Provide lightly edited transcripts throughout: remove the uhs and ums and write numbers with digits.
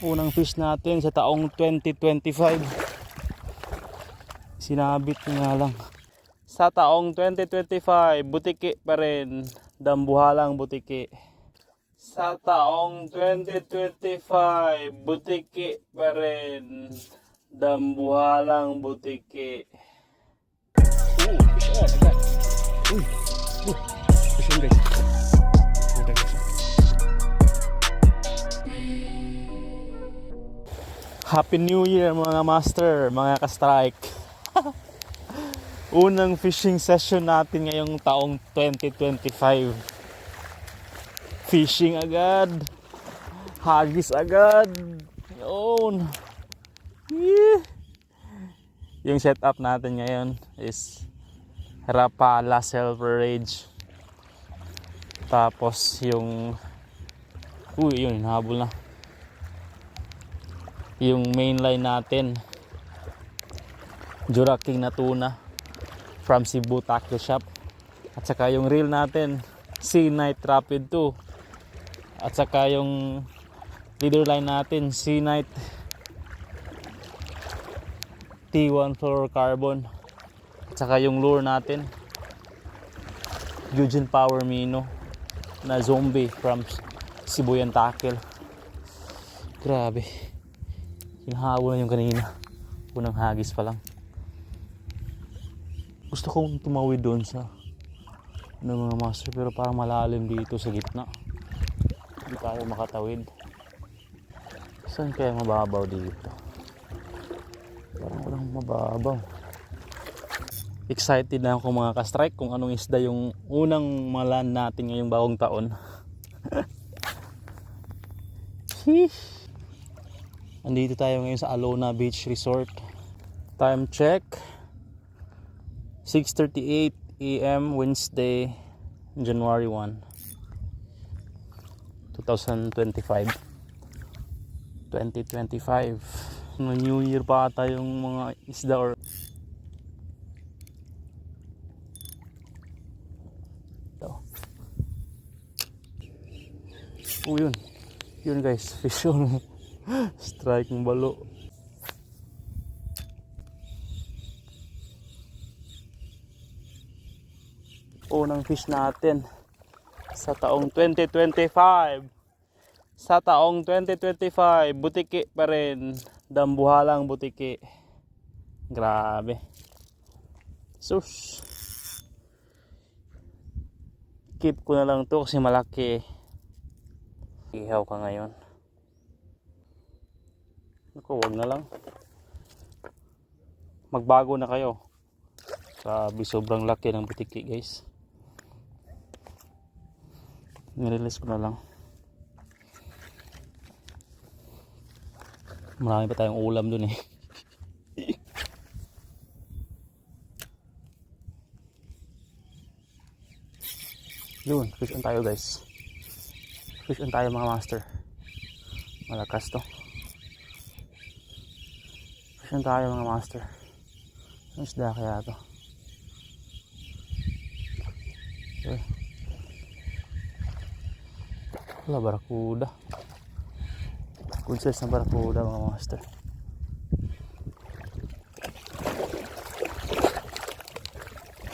Unang fish natin sa taong 2025. Sinabit ko nga lang. Sa taong 2025, butiki pa rin. Dambuhalang butiki. Sa taong 2025, butiki pa rin. Dambuhalang butiki. Fish on, agad. Fish on guys. Happy New Year mga master, mga ka-strike. Unang fishing session natin ngayong taong 2025. Fishing agad. Hagis agad. Yun. Yeah. Yung setup natin ngayon is Rapala Silver Rage. Tapos yung yun, habol na. Yung main line natin Jura King na tuna from Cebu Tackle Shop. At saka yung reel natin Sea Night Rapid 2. At saka yung leader line natin Sea Night T1 fluorocarbon. At saka yung lure natin Eugene Power Mino na zombie from Sibuyan Tackle. Grabe, hinahabol na yung kanina. Unang hagis pa lang. Gusto kong tumawid doon sa mga master, pero parang malalim dito sa gitna. Hindi tayo makatawid. Saan kaya mababaw dito? Parang walang mababaw. Excited na ako mga ka-strike kung anong isda yung unang malan natin ngayong bagong taon. Andito tayo ngayon sa Alona Beach Resort. Time check 6:38 AM Wednesday, January 1, 2025. New Year pa ata yung mga isda or yun guys, fish on. Strike ng balo. Unang fish natin sa taong 2025. Sa taong 2025, butiki pa rin. Dambuhalang butiki. Grabe. Sus. Keep ko na lang to kasi malaki. Ihaw ka ngayon. Ako, wag na lang. Magbago na kayo. Sabi, sobrang laki ng butiki guys. Nirelease ko na lang. Marami pa tayong ulam dun eh. Yun, fish on tayo guys. Fish on tayo mga master. Malakas to. Fish on tayo mga master. Ano isda kaya to? Okay. Wala, barakuda. Good size na barakuda mga master.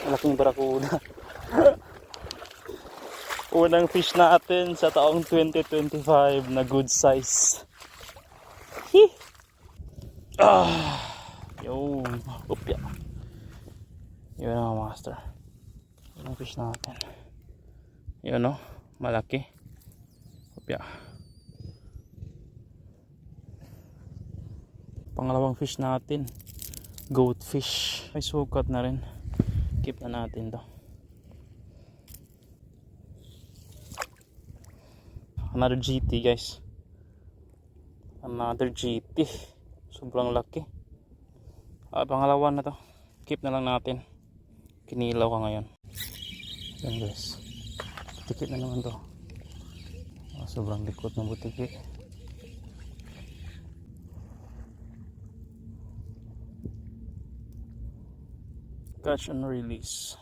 Malaking barakuda. Unang fish natin sa taong 2025 na good size. Yun. Upya. Yun mga master. Unang fish natin. Yun o. Malaki. Upya. Pangalawang fish natin, goat fish. May sukat na rin. Keep na natin to. Another GT guys. Another GT. Sobrang laki. Pangalawa na to. Keep na lang natin. Kinilaw ka ngayon. Yan guys. Tikit na naman to. Sobrang likot ng butiki. Catch and release.